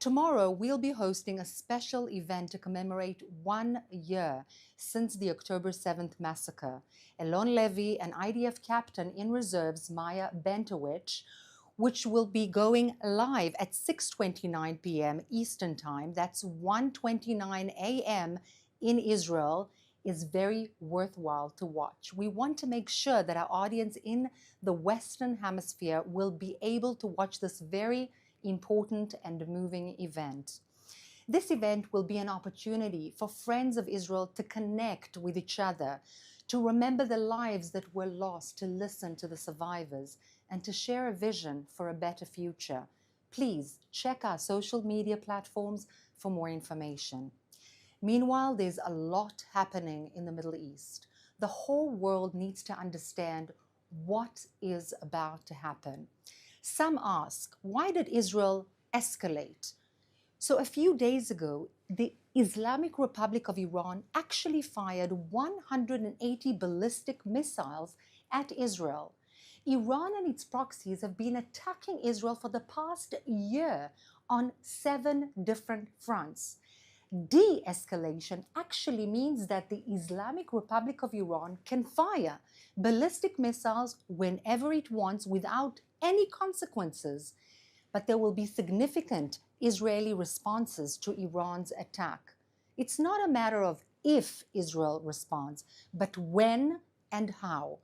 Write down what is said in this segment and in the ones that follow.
Tomorrow, we'll be hosting a special event to commemorate 1 year since the October 7th massacre. Eylon Levy, an IDF captain in reserves, Maya Bentowich, which will be going live at 6:29 p.m. Eastern Time, that's 1:29 a.m. in Israel, is very worthwhile to watch. We want to make sure that our audience in the Western Hemisphere will be able to watch this very important and moving event. This event will be an opportunity for friends of Israel to connect with each other, to remember the lives that were lost, to listen to the survivors, and to share a vision for a better future. Please check our social media platforms for more information. Meanwhile, there's a lot happening in the Middle East. The whole world needs to understand what is about to happen. Some ask, why did Israel escalate? So a few days ago, the Islamic Republic of Iran actually fired 180 ballistic missiles at Israel. Iran and its proxies have been attacking Israel for the past year on 7 different fronts. De-escalation actually means that the Islamic Republic of Iran can fire ballistic missiles whenever it wants without any consequences. But there will be significant Israeli responses to Iran's attack. It's not a matter of if Israel responds, but when and how.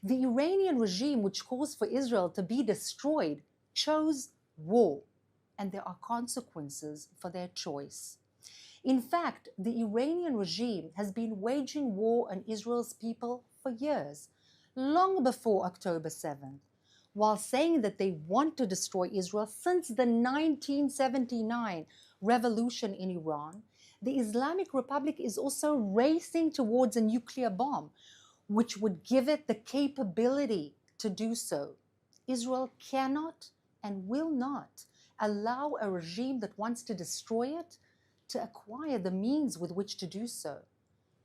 The Iranian regime, which calls for Israel to be destroyed, chose war, and there are consequences for their choice. In fact, the Iranian regime has been waging war on Israel's people for years, long before October 7th, while saying that they want to destroy Israel since the 1979 revolution in Iran. The Islamic Republic is also racing towards a nuclear bomb, which would give it the capability to do so. Israel cannot and will not allow a regime that wants to destroy it to acquire the means with which to do so.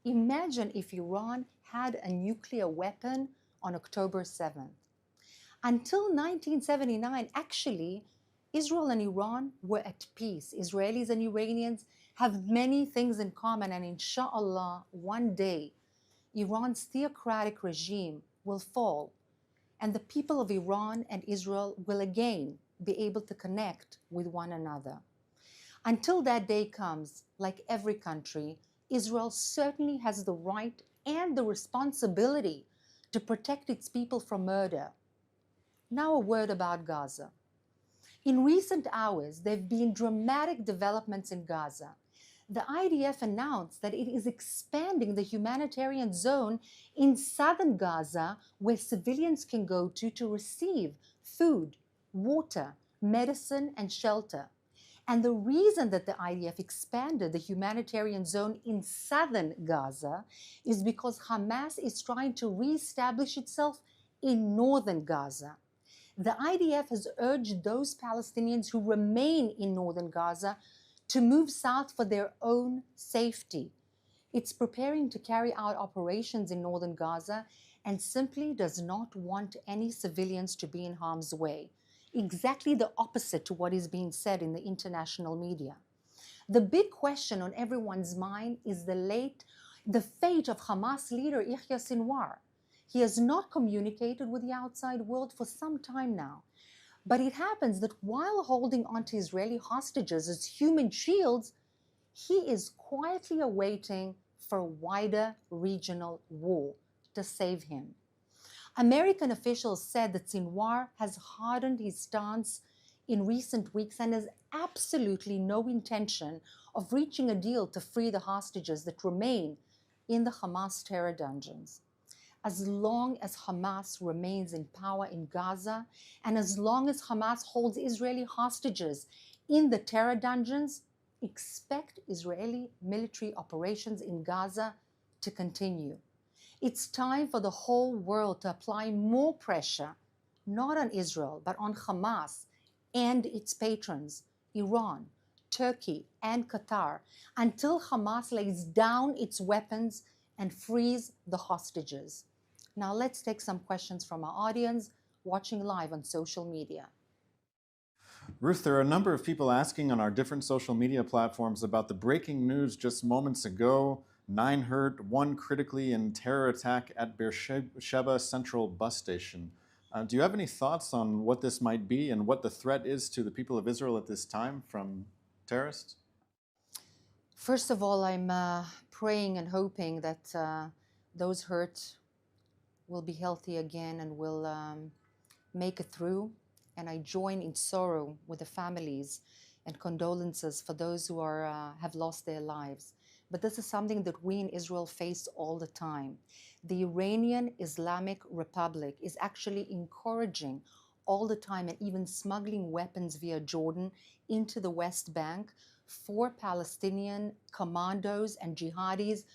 Imagine if Iran had a nuclear weapon on October 7th. Until 1979, actually, Israel and Iran were at peace. Israelis and Iranians have many things in common, and inshallah, one day, Iran's theocratic regime will fall, and the people of Iran and Israel will again be able to connect with one another. Until that day comes, like every country, Israel certainly has the right and the responsibility to protect its people from murder. Now a word about Gaza. In recent hours, there have been dramatic developments in Gaza. The IDF announced that it is expanding the humanitarian zone in southern Gaza, where civilians can go to receive food, water, medicine, and shelter. And the reason that the IDF expanded the humanitarian zone in southern Gaza is because Hamas is trying to reestablish itself in northern Gaza. The IDF has urged those Palestinians who remain in northern Gaza to move south for their own safety. It's preparing to carry out operations in northern Gaza and simply does not want any civilians to be in harm's way. Exactly the opposite to what is being said in the international media. The big question on everyone's mind is the fate of Hamas leader Yahya Sinwar. He has not communicated with the outside world for some time now. But it happens that while holding onto Israeli hostages as human shields, he is quietly awaiting for a wider regional war to save him. American officials said that Sinwar has hardened his stance in recent weeks and has absolutely no intention of reaching a deal to free the hostages that remain in the Hamas terror dungeons. As long as Hamas remains in power in Gaza, and as long as Hamas holds Israeli hostages in the terror dungeons, expect Israeli military operations in Gaza to continue. It's time for the whole world to apply more pressure, not on Israel, but on Hamas and its patrons, Iran, Turkey, and Qatar, until Hamas lays down its weapons and frees the hostages. Now let's take some questions from our audience watching live on social media. Ruth, there are a number of people asking on our different social media platforms about the breaking news just moments ago. 9 hurt, 1 critically in terror attack at Beersheba Central bus station. Do you have any thoughts on what this might be and what the threat is to the people of Israel at this time from terrorists? First of all, I'm praying and hoping that those hurt will be healthy again and will make it through. And I join in sorrow with the families and condolences for those who have lost their lives. But this is something that we in Israel face all the time. The Iranian Islamic Republic is actually encouraging all the time and even smuggling weapons via Jordan into the West Bank for Palestinian commandos and jihadis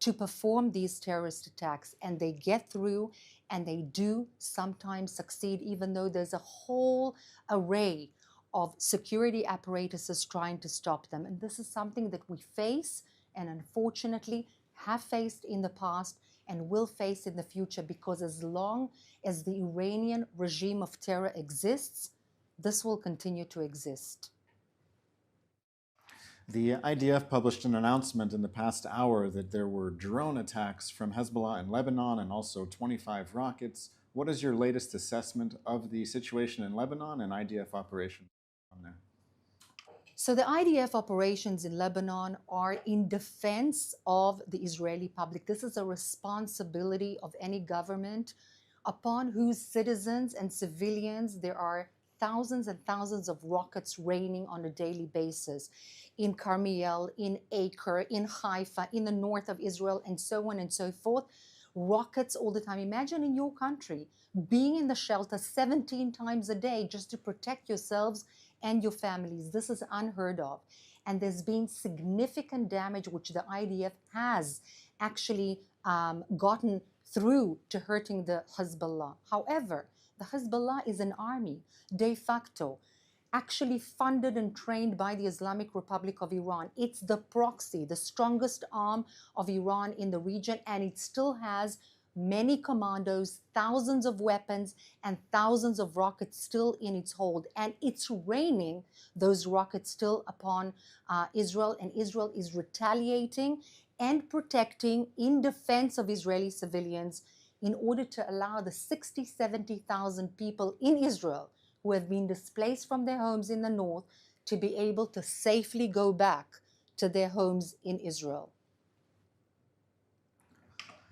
to perform these terrorist attacks. And they get through, and they do sometimes succeed, even though there's a whole array of security apparatuses trying to stop them. And this is something that we face and unfortunately have faced in the past and will face in the future, because as long as the Iranian regime of terror exists, this will continue to exist. The IDF published an announcement in the past hour that there were drone attacks from Hezbollah in Lebanon and also 25 rockets. What is your latest assessment of the situation in Lebanon and IDF operations on there? So the IDF operations in Lebanon are in defense of the Israeli public. This is a responsibility of any government upon whose citizens and civilians there are thousands and thousands of rockets raining on a daily basis in Carmiel, in Acre, in Haifa, in the north of Israel, and so on and so forth. Rockets all the time. Imagine in your country being in the shelter 17 times a day just to protect yourselves and your families. This is unheard of. And there's been significant damage, which the IDF has actually gotten through to hurting the Hezbollah. However, the Hezbollah is an army, de facto, actually funded and trained by the Islamic Republic of Iran. It's the proxy, the strongest arm of Iran in the region, and it still has many commandos, thousands of weapons, and thousands of rockets still in its hold. And it's raining those rockets still upon Israel, and Israel is retaliating and protecting in defense of Israeli civilians in order to allow the 60, 70,000 people in Israel who have been displaced from their homes in the north to be able to safely go back to their homes in Israel.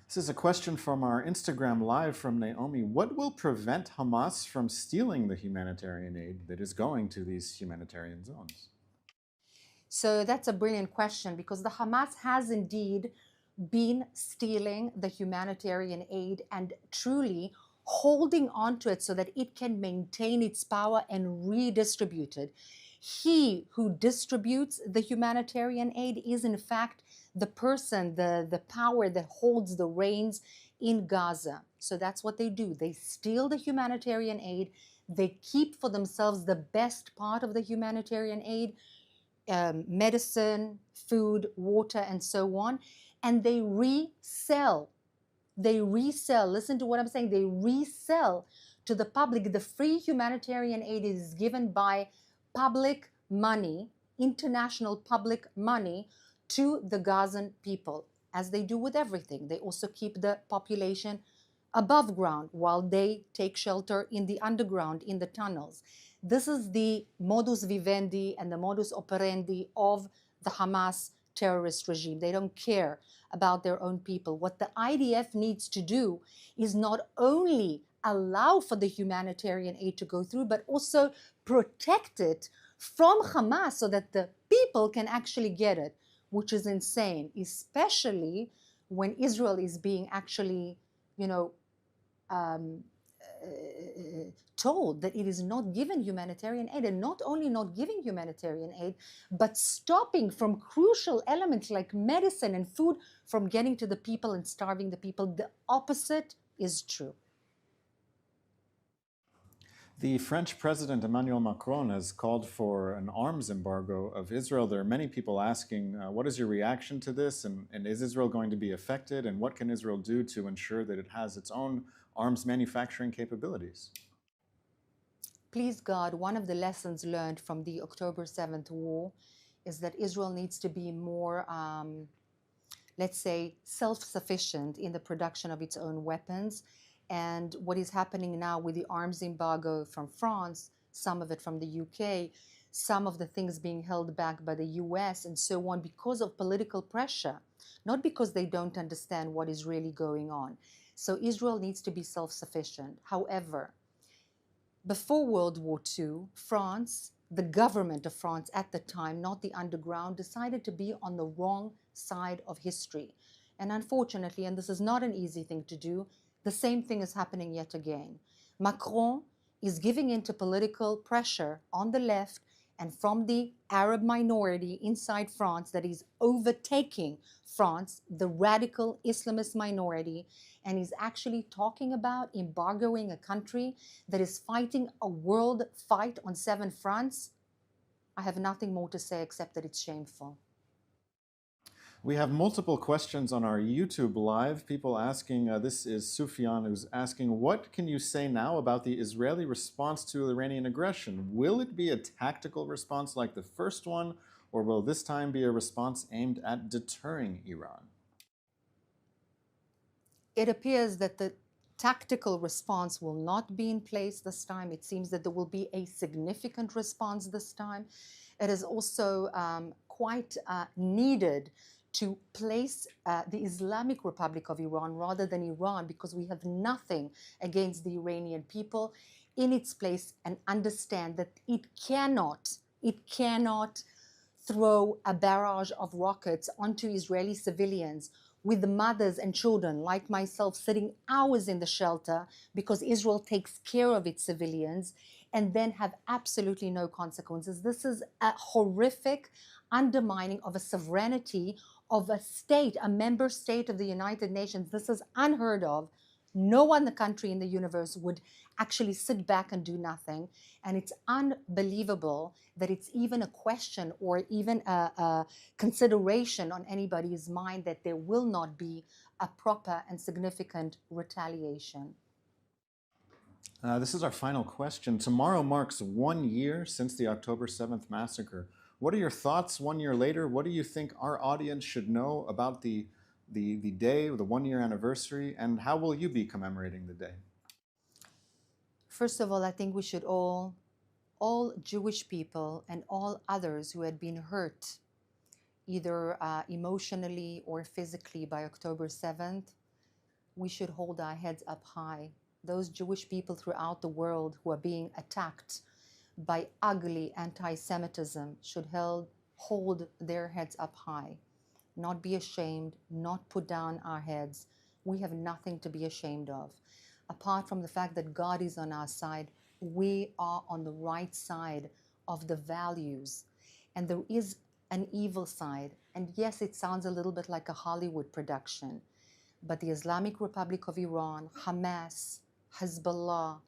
This is a question from our Instagram Live from Naomi. What will prevent Hamas from stealing the humanitarian aid that is going to these humanitarian zones? So that's a brilliant question, because the Hamas has indeed been stealing the humanitarian aid and truly holding on to it so that it can maintain its power and redistribute it. He who distributes the humanitarian aid is in fact the person, the power that holds the reins in Gaza. So that's what they do. They steal the humanitarian aid. They keep for themselves the best part of the humanitarian aid, medicine, food, water, and so on. And they resell. Listen to what I'm saying. They resell to the public. The free humanitarian aid is given by public money, international public money, to the Gazan people, as they do with everything. They also keep the population above ground while they take shelter in the underground, in the tunnels. This is the modus vivendi and the modus operandi of the Hamas terrorist regime. They don't care about their own people. What the IDF needs to do is not only allow for the humanitarian aid to go through, but also protect it from Hamas so that the people can actually get it, which is insane, especially when Israel is being actually, told that it is not giving humanitarian aid, and not only not giving humanitarian aid, but stopping from crucial elements like medicine and food from getting to the people and starving the people. The opposite is true. The French President Emmanuel Macron has called for an arms embargo of Israel. There are many people asking, what is your reaction to this? And is Israel going to be affected? And what can Israel do to ensure that it has its own arms manufacturing capabilities? Please God, one of the lessons learned from the October 7th war is that Israel needs to be more, let's say, self-sufficient in the production of its own weapons. And what is happening now with the arms embargo from France, some of it from the UK, some of the things being held back by the US and so on because of political pressure, not because they don't understand what is really going on. So Israel needs to be self-sufficient. However, before World War II, France, the government of France at the time, not the underground, decided to be on the wrong side of history. And unfortunately, and this is not an easy thing to do, the same thing is happening yet again. Macron is giving in to political pressure on the left and from the Arab minority inside France that is overtaking France, the radical Islamist minority, and is actually talking about embargoing a country that is fighting a world fight on 7 fronts. I have nothing more to say except that it's shameful. We have multiple questions on our YouTube live. People asking, this is Sufyan who's asking, what can you say now about the Israeli response to Iranian aggression? Will it be a tactical response like the first one, or will this time be a response aimed at deterring Iran? It appears that the tactical response will not be in place this time. It seems that there will be a significant response this time. It is also quite needed to place the Islamic Republic of Iran rather than Iran, because we have nothing against the Iranian people, in its place, and understand that it cannot throw a barrage of rockets onto Israeli civilians with mothers and children like myself sitting hours in the shelter because Israel takes care of its civilians, and then have absolutely no consequences. This is a horrific undermining of a sovereignty of a state, a member state of the United Nations. This is unheard of. No other country in the universe would actually sit back and do nothing. And it's unbelievable that it's even a question or even a consideration on anybody's mind that there will not be a proper and significant retaliation. This is our final question. Tomorrow marks 1 year since the October 7th massacre. What are your thoughts 1 year later? What do you think our audience should know about the day, the 1 year anniversary, and how will you be commemorating the day? First of all, I think we should all Jewish people and all others who had been hurt, either emotionally or physically by October 7th, we should hold our heads up high. Those Jewish people throughout the world who are being attacked by ugly anti-Semitism should hold their heads up high, not be ashamed, not put down our heads. We have nothing to be ashamed of. Apart from the fact that God is on our side, we are on the right side of the values. And there is an evil side. And yes, it sounds a little bit like a Hollywood production, but the Islamic Republic of Iran, Hamas, Hezbollah,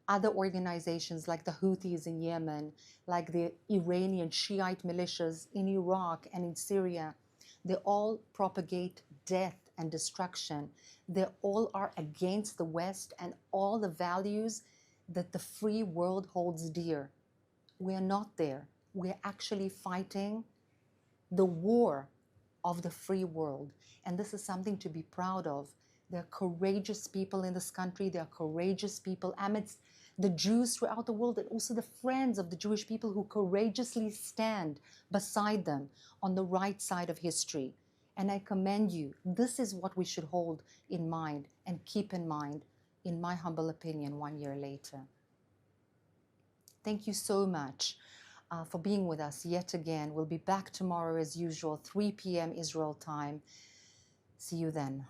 other organizations like the Houthis in Yemen, like the Iranian Shiite militias in Iraq and in Syria, they all propagate death and destruction. They all are against the West and all the values that the free world holds dear. We are not there. We're actually fighting the war of the free world. And this is something to be proud of. There are courageous people in this country. There are courageous people amidst the Jews throughout the world, and also the friends of the Jewish people who courageously stand beside them on the right side of history. And I commend you. This is what we should hold in mind and keep in mind, in my humble opinion, 1 year later. Thank you so much for being with us yet again. We'll be back tomorrow as usual, 3 p.m. Israel time. See you then.